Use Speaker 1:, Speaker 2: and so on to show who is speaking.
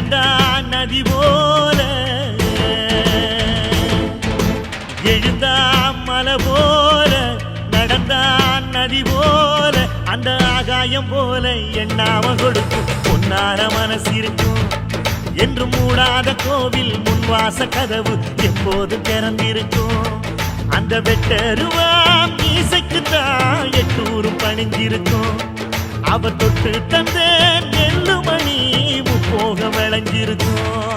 Speaker 1: நதி போல எழுந்தா மலை போல நடந்தான் நதி போல அந்த ஆகாயம் போல எண்ணாம கொடுக்கும் பொன்னார மனசு இருக்கும் என்று மூடாத கோவில் முன்வாச கதவு எப்போது திறந்திருக்கும் அந்த வெட்டருவாம் மீசைக்குத்தான் எட்டூரும் பணிஞ்சிருக்கும் அவ தொட்டு தந்த நெல்லுமணி முப்போக விளைஞ்சிருக்கும்.